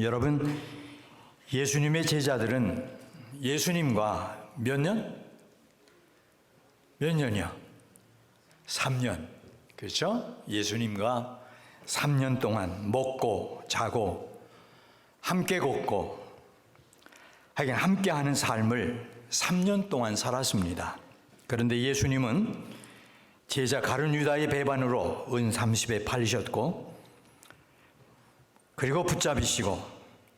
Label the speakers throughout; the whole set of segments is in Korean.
Speaker 1: 여러분, 예수님의 제자들은 예수님과 몇 년? 몇 년이요? 3년. 그렇죠? 예수님과 3년 동안 먹고 자고 함께 걷고 하여간 함께하는 삶을 3년 동안 살았습니다. 그런데 예수님은 제자 가룟 유다의 배반으로 은 30에 팔리셨고, 그리고 붙잡히시고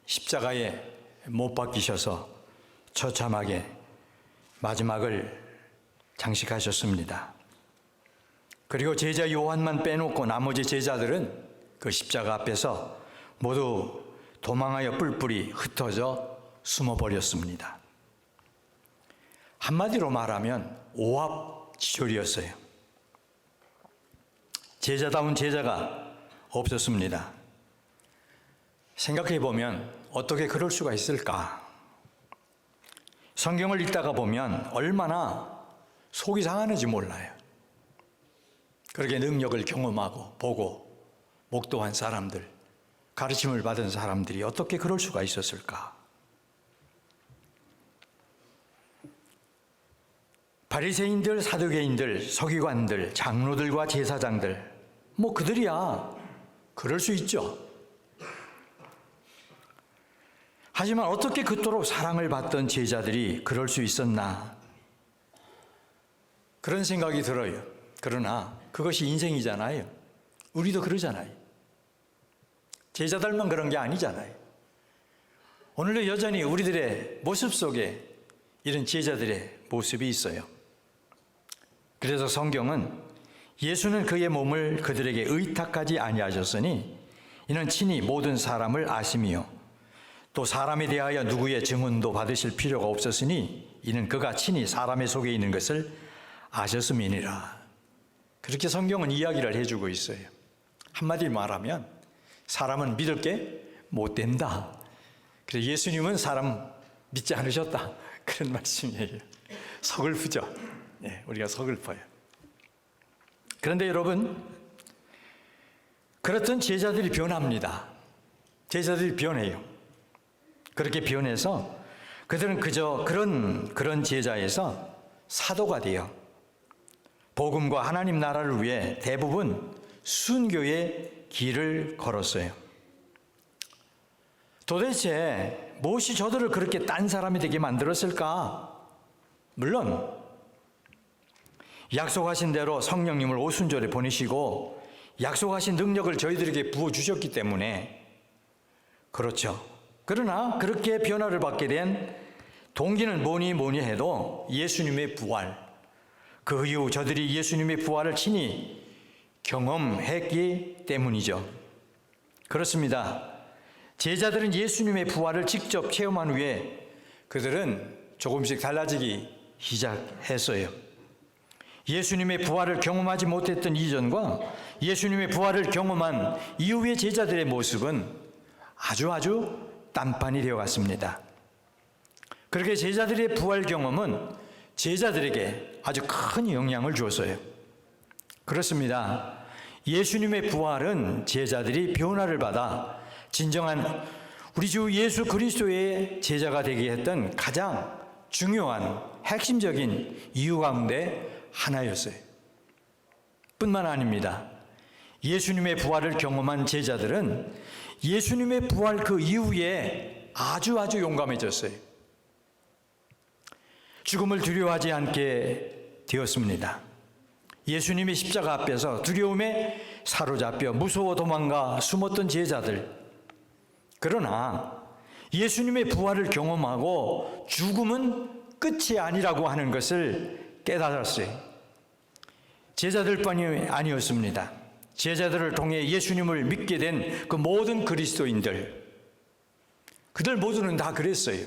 Speaker 1: 십자가에 못 박히셔서 처참하게 마지막을 장식하셨습니다. 그리고 제자 요한만 빼놓고 나머지 제자들은 그 십자가 앞에서 모두 도망하여 뿔뿔이 흩어져 숨어버렸습니다. 한마디로 말하면 오합지졸이었어요. 제자다운 제자가 없었습니다. 생각해보면 어떻게 그럴 수가 있을까? 성경을 읽다가 보면 얼마나 속이 상하는지 몰라요. 그렇게 능력을 경험하고 보고 목도한 사람들, 가르침을 받은 사람들이 어떻게 그럴 수가 있었을까? 바리새인들, 사두개인들, 서기관들, 장로들과 제사장들, 그들이야 그럴 수 있죠. 하지만 어떻게 그토록 사랑을 받던 제자들이 그럴 수 있었나? 그런 생각이 들어요. 그러나 그것이 인생이잖아요. 우리도 그러잖아요. 제자들만 그런 게 아니잖아요. 오늘도 여전히 우리들의 모습 속에 이런 제자들의 모습이 있어요. 그래서 성경은 예수는 그의 몸을 그들에게 의탁하지 아니하셨으니 이는 친히 모든 사람을 아심이요 또 사람에 대하여 누구의 증언도 받으실 필요가 없었으니 이는 그가 친히 사람의 속에 있는 것을 아셨음이니라. 그렇게 성경은 이야기를 해주고 있어요. 한마디로 말하면 사람은 믿을 게 못 된다. 그래서 예수님은 사람 믿지 않으셨다. 그런 말씀이에요. 서글프죠. 네, 우리가 서글퍼요. 그런데 여러분, 그렇던 제자들이 변합니다. 제자들이 변해요. 그렇게 변해서 그들은 그저 그런 제자에서 사도가 돼요. 복음과 하나님 나라를 위해 대부분 순교의 길을 걸었어요. 도대체 무엇이 저들을 그렇게 딴 사람이 되게 만들었을까? 물론 약속하신 대로 성령님을 오순절에 보내시고 약속하신 능력을 저희들에게 부어주셨기 때문에 그렇죠. 그러나 그렇게 변화를 받게 된 동기는 뭐니 해도 예수님의 부활, 그 이후 저들이 예수님의 부활을 친히 경험했기 때문이죠. 그렇습니다. 제자들은 예수님의 부활을 직접 체험한 후에 그들은 조금씩 달라지기 시작했어요. 예수님의 부활을 경험하지 못했던 이전과 예수님의 부활을 경험한 이후의 제자들의 모습은 아주 딴판이 되어갔습니다. 그렇게 제자들의 부활 경험은 제자들에게 아주 큰 영향을 주었어요. 그렇습니다. 예수님의 부활은 제자들이 변화를 받아 진정한 우리 주 예수 그리스도의 제자가 되게 했던 가장 중요한 핵심적인 이유 가운데 하나였어요. 뿐만 아닙니다. 예수님의 부활을 경험한 제자들은 예수님의 부활 그 이후에 아주 용감해졌어요. 죽음을 두려워하지 않게 되었습니다. 예수님의 십자가 앞에서 두려움에 사로잡혀 무서워 도망가 숨었던 제자들. 그러나 예수님의 부활을 경험하고 죽음은 끝이 아니라고 하는 것을 깨달았어요. 제자들뿐이 아니었습니다. 제자들을 통해 예수님을 믿게 된 그 모든 그리스도인들, 그들 모두는 다 그랬어요.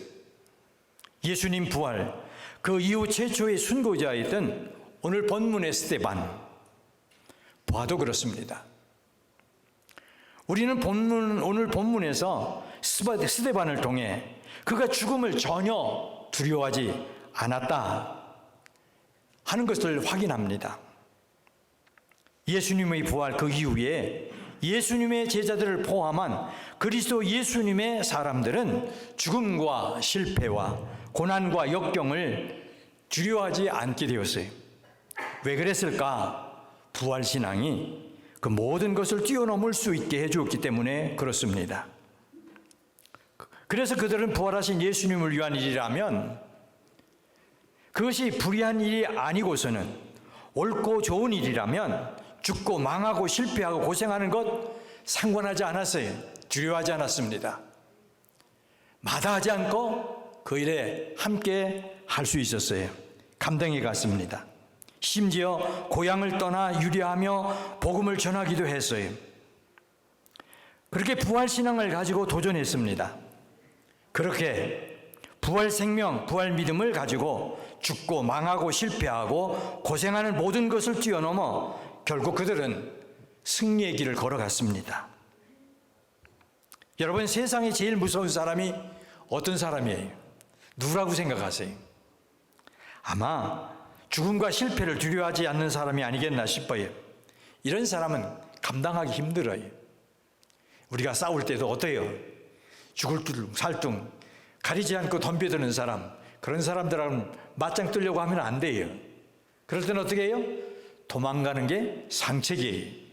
Speaker 1: 예수님 부활, 그 이후 최초의 순교자였던 오늘 본문의 스데반 봐도 그렇습니다. 우리는 오늘 본문에서 스데반을 통해 그가 죽음을 전혀 두려워하지 않았다 하는 것을 확인합니다. 예수님의 부활 그 이후에 예수님의 제자들을 포함한 그리스도 예수님의 사람들은 죽음과 실패와 고난과 역경을 두려워하지 않게 되었어요. 왜 그랬을까? 부활신앙이 그 모든 것을 뛰어넘을 수 있게 해주었기 때문에 그렇습니다. 그래서 그들은 부활하신 예수님을 위한 일이라면 그것이 불의한 일이 아니고서는 옳고 좋은 일이라면 죽고 망하고 실패하고 고생하는 것 상관하지 않았어요. 두려워하지 않았습니다. 마다하지 않고 그 일에 함께 할 수 있었어요. 감당해 갔습니다. 심지어 고향을 떠나 유리하며 복음을 전하기도 했어요. 그렇게 부활신앙을 가지고 도전했습니다. 그렇게 부활 생명, 부활 믿음을 가지고 죽고 망하고 실패하고 고생하는 모든 것을 뛰어넘어 결국 그들은 승리의 길을 걸어갔습니다. 여러분, 세상에 제일 무서운 사람이 어떤 사람이에요? 누구라고 생각하세요? 아마 죽음과 실패를 두려워하지 않는 사람이 아니겠나 싶어요. 이런 사람은 감당하기 힘들어요. 우리가 싸울 때도 어때요? 죽을 둥 살둥 가리지 않고 덤벼드는 사람, 그런 사람들하고는 맞짱 뜨려고 하면 안 돼요. 그럴 때는 어떻게 해요? 도망가는 게 상책이에요.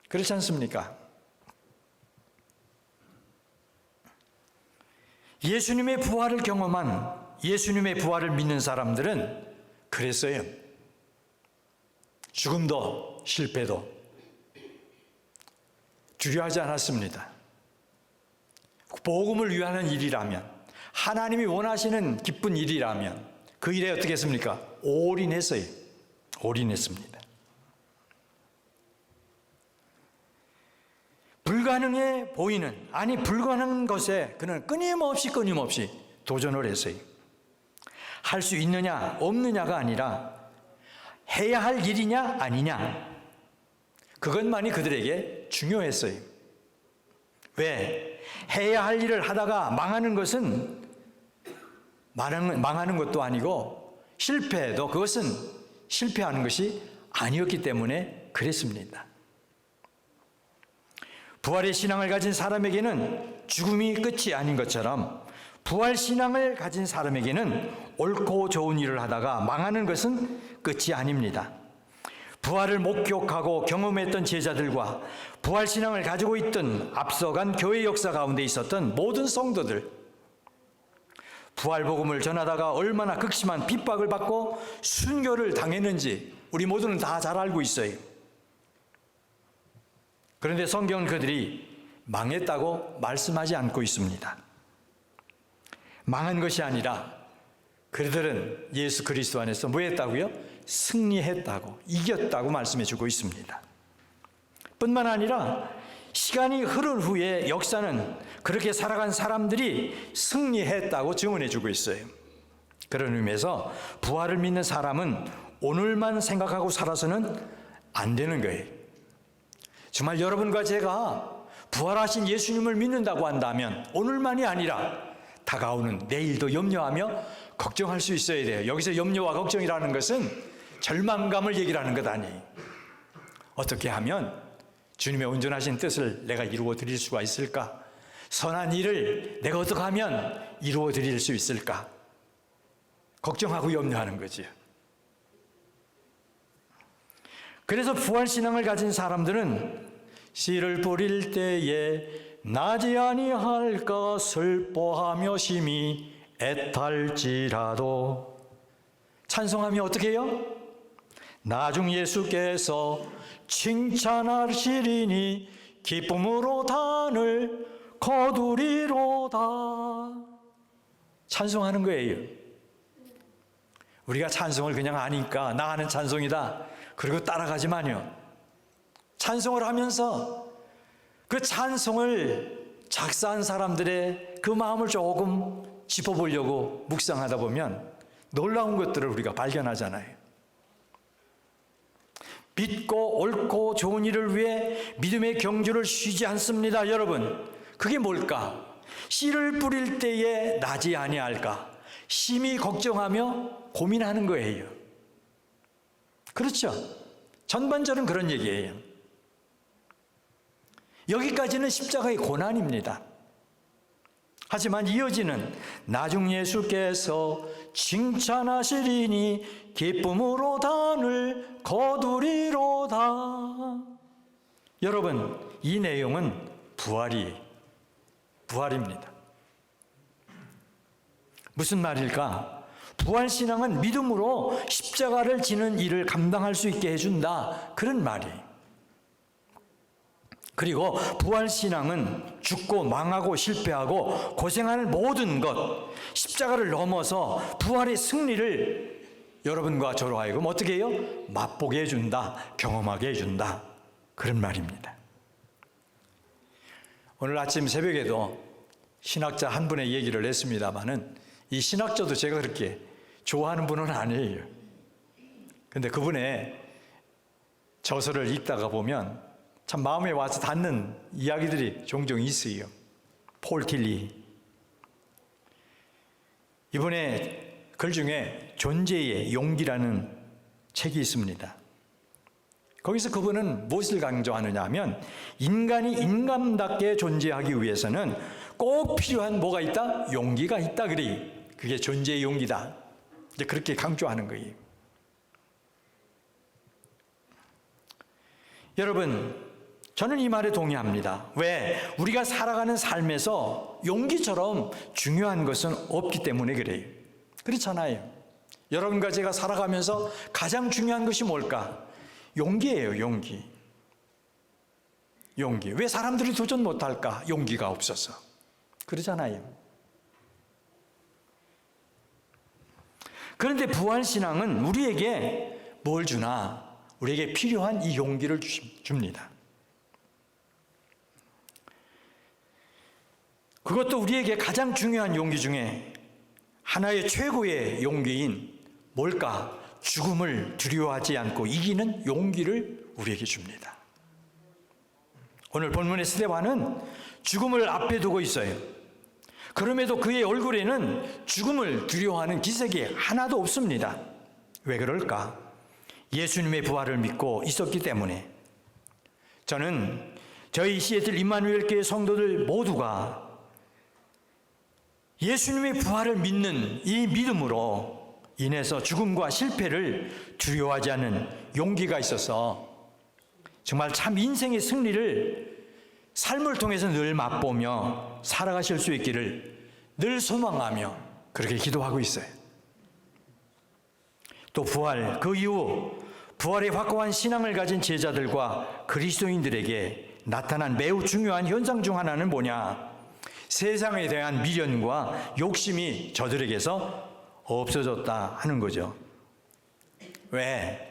Speaker 1: 그렇지 않습니까? 예수님의 부활을 경험한, 예수님의 부활을 믿는 사람들은 그랬어요. 죽음도 실패도 두려워하지 않았습니다. 복음을 위하는 일이라면, 하나님이 원하시는 기쁜 일이라면 그 일에 어떻게 했습니까? 올인했어요. 올인했습니다. 불가능해 보이는, 아니 불가능한 것에 그는 끊임없이 도전을 했어요. 할 수 있느냐 없느냐가 아니라 해야 할 일이냐 아니냐, 그것만이 그들에게 중요했어요. 왜? 해야 할 일을 하다가 망하는 것은 망하는 것도 아니고 실패해도 그것은 실패하는 것이 아니었기 때문에 그랬습니다. 부활의 신앙을 가진 사람에게는 죽음이 끝이 아닌 것처럼 부활 신앙을 가진 사람에게는 옳고 좋은 일을 하다가 망하는 것은 끝이 아닙니다. 부활을 목격하고 경험했던 제자들과 부활 신앙을 가지고 있던 앞서간 교회 역사 가운데 있었던 모든 성도들, 부활 복음을 전하다가 얼마나 극심한 핍박을 받고 순교를 당했는지 우리 모두는 다 잘 알고 있어요. 그런데 성경은 그들이 망했다고 말씀하지 않고 있습니다. 망한 것이 아니라 그들은 예수 그리스도 안에서 뭐 했다고요? 승리했다고, 이겼다고 말씀해 주고 있습니다. 뿐만 아니라 시간이 흐른 후에 역사는 그렇게 살아간 사람들이 승리했다고 증언해 주고 있어요. 그런 의미에서 부활을 믿는 사람은 오늘만 생각하고 살아서는 안 되는 거예요. 정말 여러분과 제가 부활하신 예수님을 믿는다고 한다면 오늘만이 아니라 다가오는 내일도 염려하며 걱정할 수 있어야 돼요. 여기서 염려와 걱정이라는 것은 절망감을 얘기하는 것 아니에요. 어떻게 하면 주님의 온전하신 뜻을 내가 이루어 드릴 수가 있을까? 선한 일을 내가 어떻게 하면 이루어 드릴 수 있을까? 걱정하고 염려하는 거지요. 그래서 부활신앙을 가진 사람들은 씨를 뿌릴 때에 나지 아니할까 슬퍼하며 심히 애탈지라도, 찬송하며 어떻게 해요? 나중 예수께서 칭찬하시리니 기쁨으로 단을 거두리로다. 찬송하는 거예요. 우리가 찬송을 그냥 아니까 나 하는 찬송이다 그리고 따라가지만요, 찬송을 하면서 그 찬송을 작사한 사람들의 그 마음을 조금 짚어보려고 묵상하다 보면 놀라운 것들을 우리가 발견하잖아요. 믿고 옳고 좋은 일을 위해 믿음의 경주를 쉬지 않습니다. 여러분, 그게 뭘까? 씨를 뿌릴 때에 나지 아니할까 심히 걱정하며 고민하는 거예요. 그렇죠? 전반적으로는 그런 얘기예요. 여기까지는 십자가의 고난입니다. 하지만 이어지는 나중 예수께서 칭찬하시리니 기쁨으로 단을 거두리로다. 여러분, 이 내용은 부활입니다. 무슨 말일까? 부활신앙은 믿음으로 십자가를 지는 일을 감당할 수 있게 해준다, 그런 말이에요. 그리고 부활신앙은 죽고 망하고 실패하고 고생하는 모든 것, 십자가를 넘어서 부활의 승리를 여러분과 저로 하여금 어떻게 해요? 맛보게 해준다, 경험하게 해준다, 그런 말입니다. 오늘 아침 새벽에도 신학자 한 분의 얘기를 했습니다마는 이 신학자도 제가 그렇게 좋아하는 분은 아니에요. 근데 그분의 저서를 읽다가 보면 참 마음에 와서 닿는 이야기들이 종종 있어요. 폴 틸리. 이번에 글 중에 존재의 용기라는 책이 있습니다. 거기서 그분은 무엇을 강조하느냐 하면 인간이 인간답게 존재하기 위해서는 꼭 필요한 뭐가 있다? 용기가 있다 그래요. 그게 존재의 용기다. 이제 그렇게 강조하는 거예요. 여러분, 저는 이 말에 동의합니다. 왜? 우리가 살아가는 삶에서 용기처럼 중요한 것은 없기 때문에 그래요. 그렇잖아요. 여러분과 제가 살아가면서 가장 중요한 것이 뭘까? 용기예요, 용기. 용기. 왜 사람들이 도전 못할까? 용기가 없어서. 그러잖아요. 그런데 부활신앙은 우리에게 뭘 주나? 우리에게 필요한 이 용기를 줍니다. 그것도 우리에게 가장 중요한 용기 중에 하나의 최고의 용기인 뭘까? 죽음을 두려워하지 않고 이기는 용기를 우리에게 줍니다. 오늘 본문의 스데반은 죽음을 앞에 두고 있어요. 그럼에도 그의 얼굴에는 죽음을 두려워하는 기색이 하나도 없습니다. 왜 그럴까? 예수님의 부활을 믿고 있었기 때문에. 저는 저희 시애틀 임마누엘 교회 성도들 모두가 예수님의 부활을 믿는 이 믿음으로 인해서 죽음과 실패를 두려워하지 않는 용기가 있어서 정말 참 인생의 승리를 삶을 통해서 늘 맛보며 살아가실 수 있기를 늘 소망하며 그렇게 기도하고 있어요. 또 부활, 그 이후 부활의 확고한 신앙을 가진 제자들과 그리스도인들에게 나타난 매우 중요한 현상 중 하나는 뭐냐? 세상에 대한 미련과 욕심이 저들에게서 없어졌다 하는 거죠. 왜?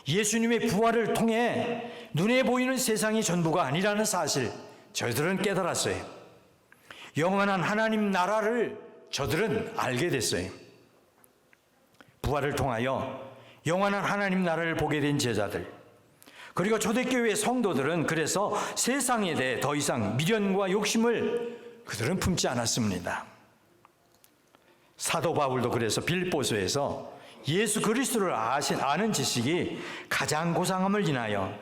Speaker 1: 예수님의 부활을 통해 눈에 보이는 세상이 전부가 아니라는 사실 저들은 깨달았어요. 영원한 하나님 나라를 저들은 알게 됐어요. 부활을 통하여 영원한 하나님 나라를 보게 된 제자들, 그리고 초대교회 성도들은 그래서 세상에 대해 더 이상 미련과 욕심을 그들은 품지 않았습니다. 사도 바울도 그래서 빌립보서에서 예수 그리스도를 아는 지식이 가장 고상함을 인하여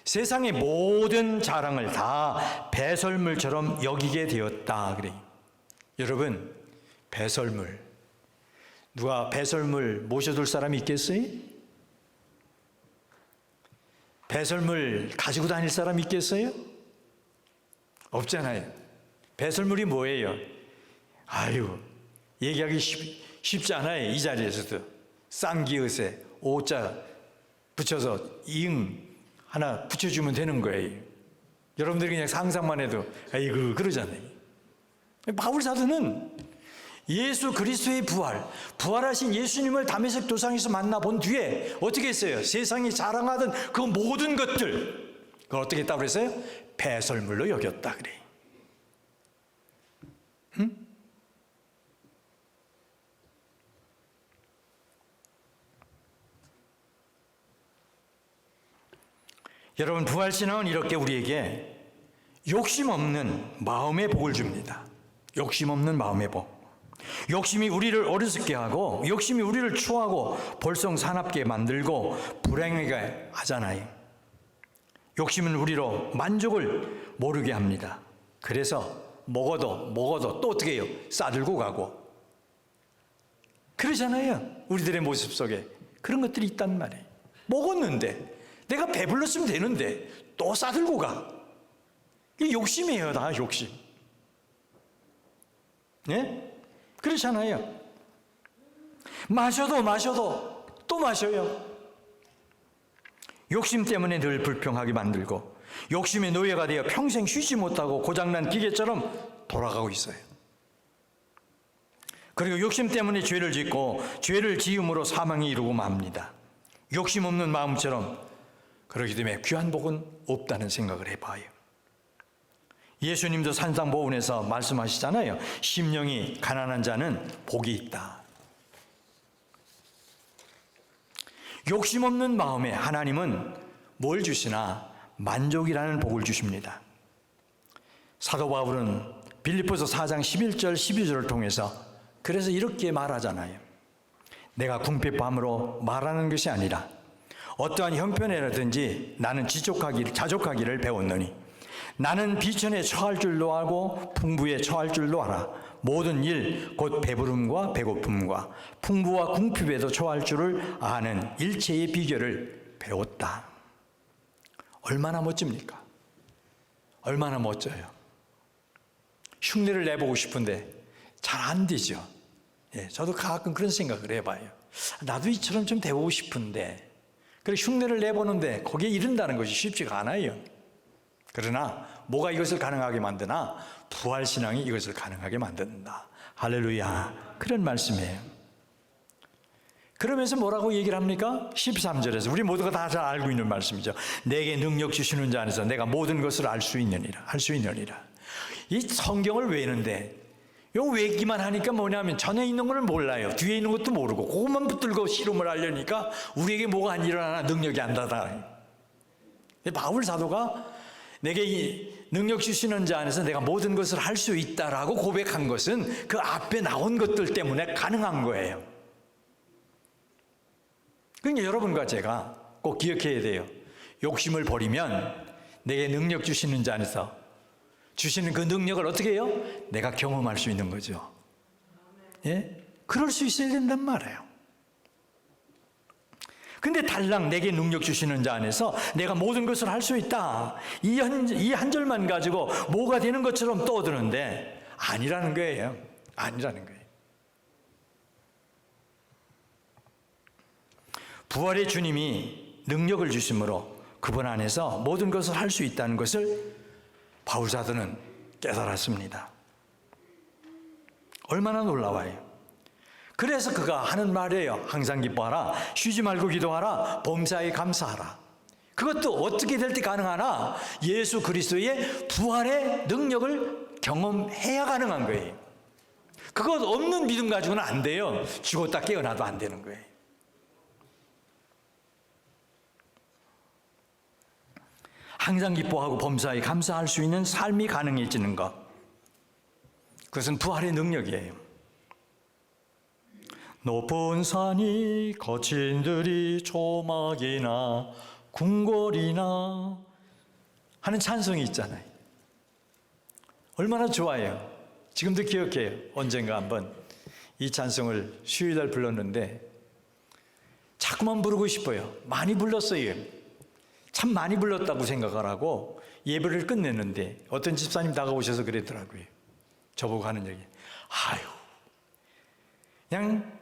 Speaker 1: 세상의 모든 자랑을 다 배설물처럼 여기게 되었다 그래요. 여러분, 배설물, 누가 배설물 모셔둘 사람이 있겠어요? 배설물 가지고 다닐 사람이 있겠어요? 없잖아요. 배설물이 뭐예요? 아유, 얘기하기 쉽지 않아요. 이 자리에서도 쌍기읒에 오자 붙여서 이응 하나 붙여주면 되는 거예요. 여러분들이 그냥 상상만 해도 아이고 그러잖아요. 바울 사도는 예수 그리스도의 부활하신 예수님을 다메섹 도상에서 만나본 뒤에 어떻게 했어요? 세상이 자랑하던 그 모든 것들, 그걸 어떻게 했다고 그랬어요? 배설물로 여겼다 그래요. 여러분, 부활신앙은 이렇게 우리에게 욕심 없는 마음의 복을 줍니다. 욕심 없는 마음의 복. 욕심이 우리를 어리석게 하고 욕심이 우리를 추하고 볼성사납게 만들고 불행하게 하잖아요. 욕심은 우리로 만족을 모르게 합니다. 그래서 먹어도 또 어떻게 해요? 싸들고 가고. 그러잖아요. 우리들의 모습 속에 그런 것들이 있단 말이에요. 먹었는데 내가 배불렀으면 되는데 또 싸들고 가. 이게 욕심이에요. 다 욕심. 네? 그렇잖아요. 마셔도 또 마셔요. 욕심 때문에 늘 불평하게 만들고 욕심의 노예가 되어 평생 쉬지 못하고 고장난 기계처럼 돌아가고 있어요. 그리고 욕심 때문에 죄를 짓고 죄를 지음으로 사망에 이르고 맙니다. 욕심 없는 마음처럼 그러기 때문에 귀한 복은 없다는 생각을 해봐요. 예수님도 산상보훈에서 말씀하시잖아요. 심령이 가난한 자는 복이 있다. 욕심 없는 마음에 하나님은 뭘 주시나? 만족이라는 복을 주십니다. 사도 바울은 빌립보서 4장 11절 12절을 통해서 그래서 이렇게 말하잖아요. 내가 궁핍함으로 말하는 것이 아니라 어떠한 형편이라든지 나는 자족하기를 배웠노니 나는 비천에 처할 줄로 알고 풍부에 처할 줄로 알아. 모든 일 곧 배부름과 배고픔과 풍부와 궁핍에도 처할 줄을 아는 일체의 비결을 배웠다. 얼마나 멋집니까? 얼마나 멋져요. 흉내를 내보고 싶은데 잘 안 되죠. 예, 저도 가끔 그런 생각을 해봐요. 나도 이처럼 좀 되고 싶은데 그래 흉내를 내보는데 거기에 이른다는 것이 쉽지가 않아요. 그러나 뭐가 이것을 가능하게 만드나? 부활신앙이 이것을 가능하게 만든다. 할렐루야. 그런 말씀이에요. 그러면서 뭐라고 얘기를 합니까? 13절에서 우리 모두가 다 잘 알고 있는 말씀이죠. 내게 능력 주시는 자 안에서 내가 모든 것을 할 수 있느니라. 이 성경을 외는데 요 외기만 하니까 뭐냐면 전에 있는 걸 몰라요. 뒤에 있는 것도 모르고 그것만 붙들고 실험을 하려니까 우리에게 뭐가 안 일어나나 능력이 안 닿아. 바울 사도가 내게 이 능력 주시는 자 안에서 내가 모든 것을 할 수 있다라고 고백한 것은 그 앞에 나온 것들 때문에 가능한 거예요. 그러니까 여러분과 제가 꼭 기억해야 돼요. 욕심을 버리면 내게 능력 주시는 자 안에서 주시는 그 능력을 어떻게 해요? 내가 경험할 수 있는 거죠. 예? 그럴 수 있어야 된단 말이에요. 근데 달랑 내게 능력 주시는 자 안에서 내가 모든 것을 할 수 있다. 이 한 절만 가지고 뭐가 되는 것처럼 떠드는데 아니라는 거예요. 아니라는 거예요. 부활의 주님이 능력을 주심으로 그분 안에서 모든 것을 할 수 있다는 것을 바울 사도는 깨달았습니다. 얼마나 놀라워요. 그래서 그가 하는 말이에요. 항상 기뻐하라. 쉬지 말고 기도하라. 범사에 감사하라. 그것도 어떻게 될 때 가능하나? 예수 그리스도의 부활의 능력을 경험해야 가능한 거예요. 그것 없는 믿음 가지고는 안 돼요. 죽었다 깨어나도 안 되는 거예요. 항상 기뻐하고 범사에 감사할 수 있는 삶이 가능해지는 것. 그것은 부활의 능력이에요. 높은 산이 거친 들이 조막이나 궁궐이나 하는 찬송이 있잖아요. 얼마나 좋아요. 지금도 기억해요. 언젠가 한번 이 찬송을 수요일날 불렀는데 자꾸만 부르고 싶어요. 많이 불렀어요. 참 많이 불렀다고 생각을 하고 예배를 끝냈는데 어떤 집사님 다가오셔서 그랬더라고요. 저보고 하는 얘기. 아유, 그냥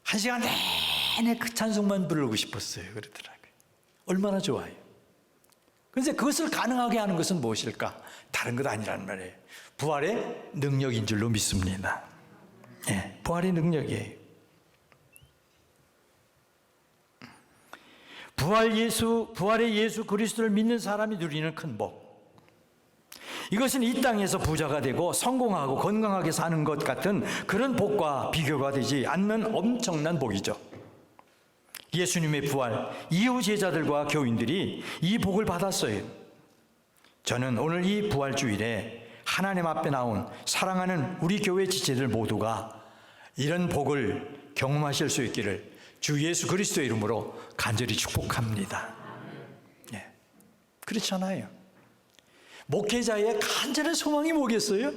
Speaker 1: 1시간 내내 그 찬송만 부르고 싶었어요. 그러더라고요. 얼마나 좋아요. 그런데 그것을 가능하게 하는 것은 무엇일까? 다른 것 아니란 말이에요. 부활의 능력인 줄로 믿습니다. 예, 부활의 능력이에요. 부활의 예수 그리스도를 믿는 사람이 누리는 큰 복. 이것은 이 땅에서 부자가 되고 성공하고 건강하게 사는 것 같은 그런 복과 비교가 되지 않는 엄청난 복이죠. 예수님의 부활 이후 제자들과 교인들이 이 복을 받았어요. 저는 오늘 이 부활 주일에 하나님 앞에 나온 사랑하는 우리 교회 지체들 모두가 이런 복을 경험하실 수 있기를 주 예수 그리스도의 이름으로 간절히 축복합니다. 예. 그렇잖아요. 목회자의 간절한 소망이 뭐겠어요?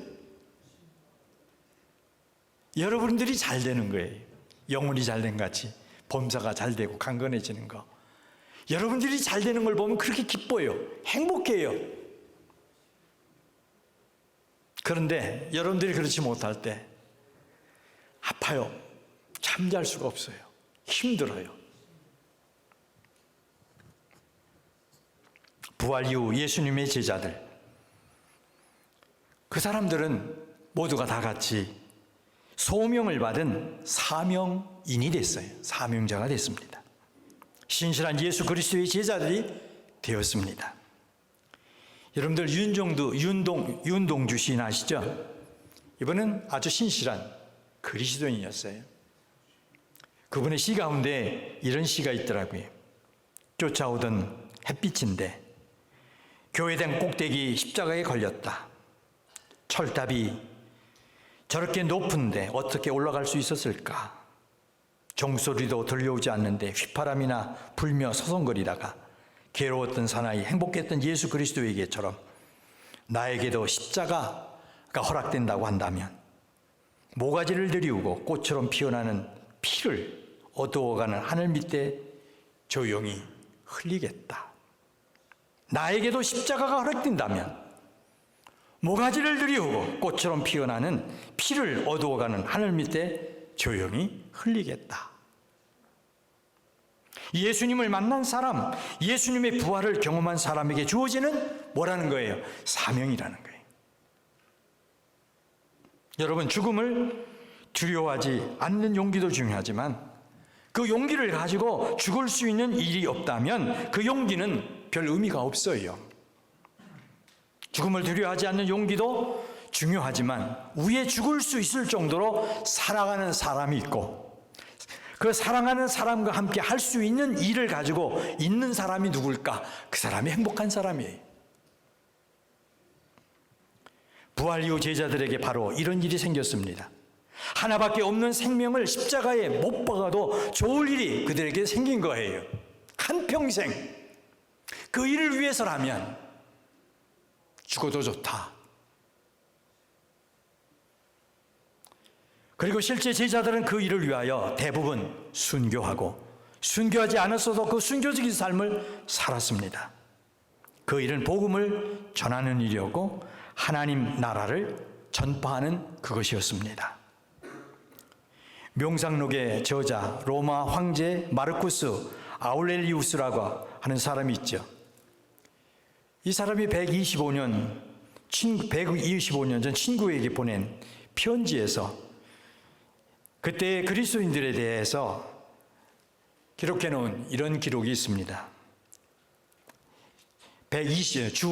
Speaker 1: 여러분들이 잘 되는 거예요. 영혼이 잘 된 같이 범사가 잘 되고 강건해지는 거. 여러분들이 잘 되는 걸 보면 그렇게 기뻐요. 행복해요. 그런데 여러분들이 그렇지 못할 때 아파요. 잠잘 수가 없어요. 힘들어요. 부활 이후 예수님의 제자들, 그 사람들은 모두가 다 같이 소명을 받은 사명인이 됐어요. 사명자가 됐습니다. 신실한 예수 그리스도의 제자들이 되었습니다. 여러분들 윤동주 시인 아시죠? 이분은 아주 신실한 그리스도인이었어요. 그분의 시 가운데 이런 시가 있더라고요. 쫓아오던 햇빛인데 교회당 꼭대기 십자가에 걸렸다. 철탑이 저렇게 높은데 어떻게 올라갈 수 있었을까? 종소리도 들려오지 않는데 휘파람이나 불며 서성거리다가 괴로웠던 사나이, 행복했던 예수 그리스도에게처럼 나에게도 십자가가 허락된다고 한다면 모가지를 들이우고 꽃처럼 피어나는 피를 어두워가는 하늘 밑에 조용히 흘리겠다. 나에게도 십자가가 허락된다면 모가지를 들이우고 꽃처럼 피어나는 피를 어두워가는 하늘 밑에 조용히 흘리겠다. 예수님을 만난 사람, 예수님의 부활을 경험한 사람에게 주어지는 뭐라는 거예요? 사명이라는 거예요. 여러분, 죽음을 두려워하지 않는 용기도 중요하지만 그 용기를 가지고 죽을 수 있는 일이 없다면 그 용기는 별 의미가 없어요. 죽음을 두려워하지 않는 용기도 중요하지만 위에 죽을 수 있을 정도로 사랑하는 사람이 있고 그 사랑하는 사람과 함께 할 수 있는 일을 가지고 있는 사람이 누굴까? 그 사람이 행복한 사람이에요. 부활 이후 제자들에게 바로 이런 일이 생겼습니다. 하나밖에 없는 생명을 십자가에 못 박아도 좋을 일이 그들에게 생긴 거예요. 한평생 그 일을 위해서라면 죽어도 좋다. 그리고 실제 제자들은 그 일을 위하여 대부분 순교하고 순교하지 않았어도 그 순교적인 삶을 살았습니다. 그 일은 복음을 전하는 일이었고 하나님 나라를 전파하는 그것이었습니다. 명상록의 저자 로마 황제 마르쿠스 아울렐리우스라고 하는 사람이 있죠. 이 사람이 125년 전 친구에게 보낸 편지에서 그때 그리스도인들에 대해서 기록해 놓은 이런 기록이 있습니다. 주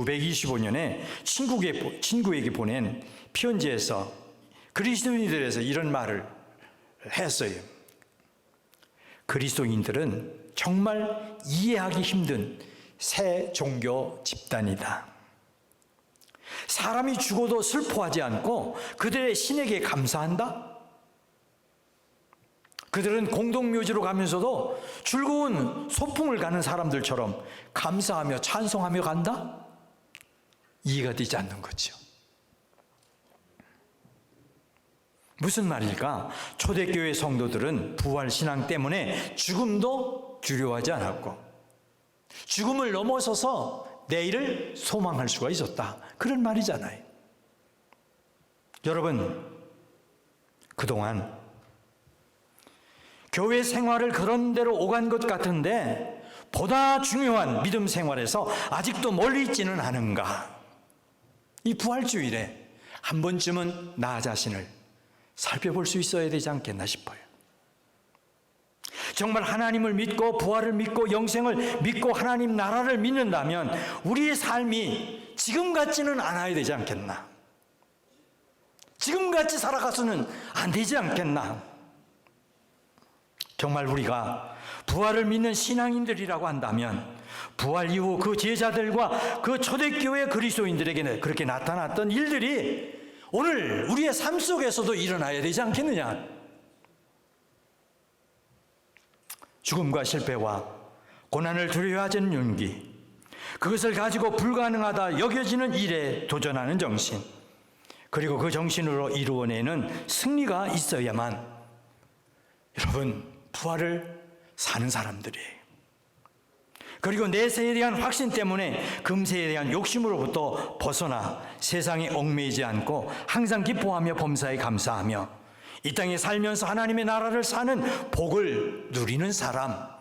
Speaker 1: 125년에 친구에게 보낸 편지에서 그리스도인들에 대해서 이런 말을 했어요. 그리스도인들은 정말 이해하기 힘든 새 종교 집단이다. 사람이 죽어도 슬퍼하지 않고 그들의 신에게 감사한다. 그들은 공동묘지로 가면서도 즐거운 소풍을 가는 사람들처럼 감사하며 찬송하며 간다? 이해가 되지 않는 거죠. 무슨 말일까? 초대교회 성도들은 부활 신앙 때문에 죽음도 두려워하지 않았고 죽음을 넘어서서 내일을 소망할 수가 있었다. 그런 말이잖아요. 여러분, 그동안 교회 생활을 그런 대로 오간 것 같은데 보다 중요한 믿음 생활에서 아직도 멀리 있지는 않은가? 이 부활주일에 한 번쯤은 나 자신을 살펴볼 수 있어야 되지 않겠나 싶어요. 정말 하나님을 믿고 부활을 믿고 영생을 믿고 하나님 나라를 믿는다면 우리의 삶이 지금 같지는 않아야 되지 않겠나? 지금같이 살아가서는 안 되지 않겠나? 정말 우리가 부활을 믿는 신앙인들이라고 한다면 부활 이후 그 제자들과 그 초대교회 그리스도인들에게는 그렇게 나타났던 일들이 오늘 우리의 삶 속에서도 일어나야 되지 않겠느냐? 죽음과 실패와 고난을 두려워하지 않는 용기, 그것을 가지고 불가능하다 여겨지는 일에 도전하는 정신, 그리고 그 정신으로 이루어내는 승리가 있어야만 여러분 부활을 사는 사람들이에요. 그리고 내세에 대한 확신 때문에 금세에 대한 욕심으로부터 벗어나 세상에 얽매이지 않고 항상 기뻐하며 범사에 감사하며 이 땅에 살면서 하나님의 나라를 사는 복을 누리는 사람,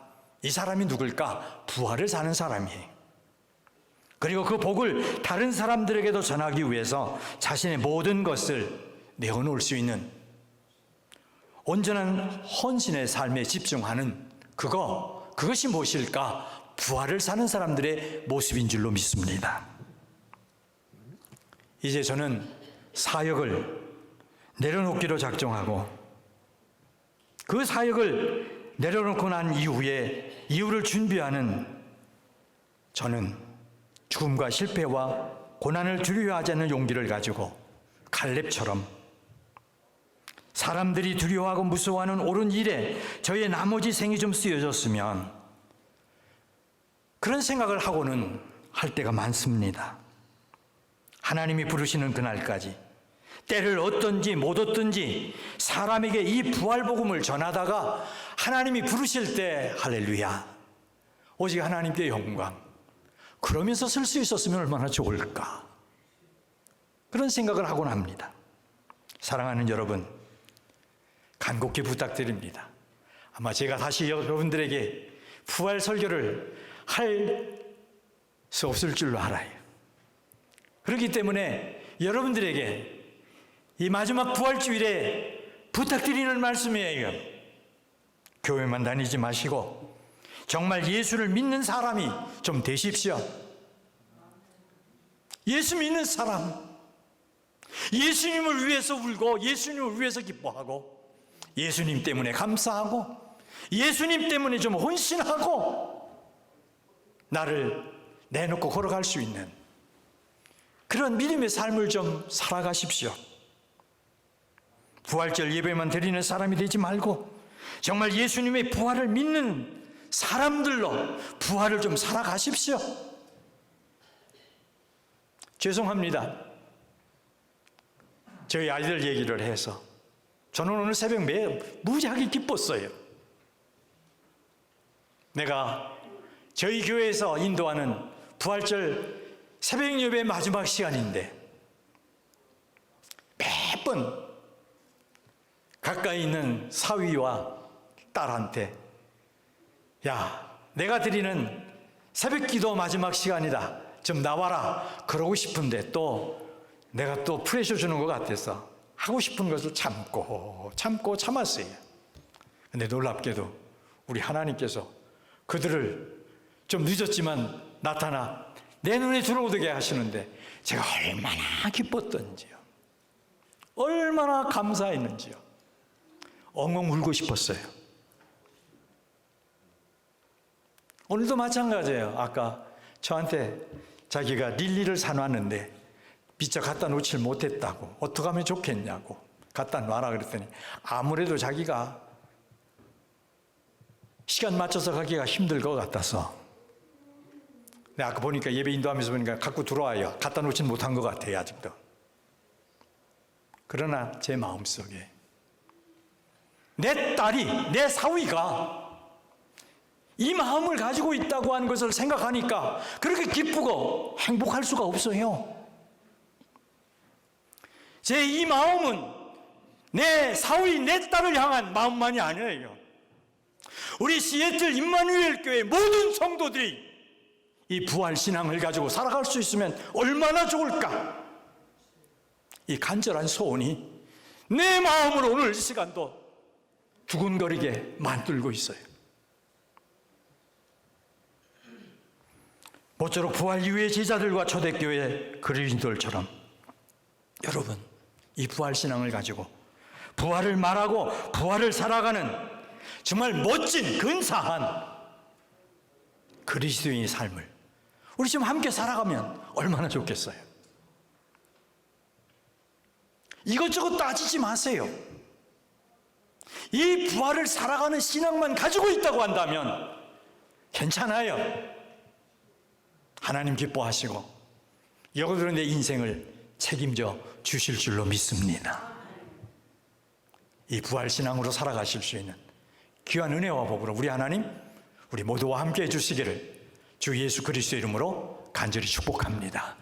Speaker 1: 이 사람이 누굴까? 부활을 사는 사람이에요. 그리고 그 복을 다른 사람들에게도 전하기 위해서 자신의 모든 것을 내어놓을 수 있는 온전한 헌신의 삶에 집중하는 그것이 무엇일까? 부활을 사는 사람들의 모습인 줄로 믿습니다. 이제 저는 사역을 내려놓기로 작정하고 그 사역을 내려놓고 난 이후를 준비하는 저는 죽음과 실패와 고난을 두려워하지 않는 용기를 가지고 갈렙처럼 사람들이 두려워하고 무서워하는 옳은 일에 저의 나머지 생이 좀 쓰여졌으면 그런 생각을 하고는 할 때가 많습니다. 하나님이 부르시는 그날까지 때를 얻든지 못 얻든지 사람에게 이 부활복음을 전하다가 하나님이 부르실 때 할렐루야, 오직 하나님께 영광, 그러면서 쓸 수 있었으면 얼마나 좋을까, 그런 생각을 하곤 합니다. 사랑하는 여러분, 간곡히 부탁드립니다. 아마 제가 다시 여러분들에게 부활 설교를 할 수 없을 줄로 알아요. 그렇기 때문에 여러분들에게 이 마지막 부활주일에 부탁드리는 말씀이에요. 교회만 다니지 마시고 정말 예수를 믿는 사람이 좀 되십시오. 예수 믿는 사람, 예수님을 위해서 울고 예수님을 위해서 기뻐하고 예수님 때문에 감사하고 예수님 때문에 좀 헌신하고 나를 내놓고 걸어갈 수 있는 그런 믿음의 삶을 좀 살아가십시오. 부활절 예배만 드리는 사람이 되지 말고 정말 예수님의 부활을 믿는 사람들로 부활을 좀 살아가십시오. 죄송합니다. 저희 아이들 얘기를 해서 저는 오늘 새벽 무지하게 기뻤어요. 내가 저희 교회에서 인도하는 부활절 새벽 예배 마지막 시간인데 매번 가까이 있는 사위와 딸한테 야, 내가 드리는 새벽 기도 마지막 시간이다, 좀 나와라 그러고 싶은데 또 내가 또 프레셔 주는 것 같아서 하고 싶은 것을 참고 참았어요. 근데 놀랍게도 우리 하나님께서 그들을 좀 늦었지만 나타나 내 눈에 들어오게 하시는데 제가 얼마나 기뻤던지요, 얼마나 감사했는지요. 엉엉 울고 싶었어요. 오늘도 마찬가지예요. 아까 저한테 자기가 릴리를 사놨는데 미처 갖다 놓질 못했다고, 어떻게 하면 좋겠냐고 갖다 놔라 그랬더니 아무래도 자기가 시간 맞춰서 가기가 힘들 것 같아서, 내가 아까 보니까 예배 인도하면서 보니까 갖고 들어와요. 갖다 놓진 못한 것 같아요, 아직도. 그러나 제 마음속에 내 딸이, 내 사위가 이 마음을 가지고 있다고 하는 것을 생각하니까 그렇게 기쁘고 행복할 수가 없어요. 제 이 마음은 내 사위, 내 딸을 향한 마음만이 아니에요. 우리 시애틀 임마누엘 교회 모든 성도들이 이 부활 신앙을 가지고 살아갈 수 있으면 얼마나 좋을까? 이 간절한 소원이 내 마음으로 오늘 이 시간도 두근거리게 만들고 있어요. 모쪼록 부활 이후의 제자들과 초대교회 그리스도들처럼 여러분, 이 부활 신앙을 가지고 부활을 말하고 부활을 살아가는 정말 멋진 근사한 그리스도인의 삶을 우리 지금 함께 살아가면 얼마나 좋겠어요. 이것저것 따지지 마세요. 이 부활을 살아가는 신앙만 가지고 있다고 한다면 괜찮아요. 하나님 기뻐하시고 여러분들의 내 인생을 책임져 주실 줄로 믿습니다. 이 부활신앙으로 살아가실 수 있는 귀한 은혜와 복으로 우리 하나님, 우리 모두와 함께 해주시기를 주 예수 그리스도의 이름으로 간절히 축복합니다.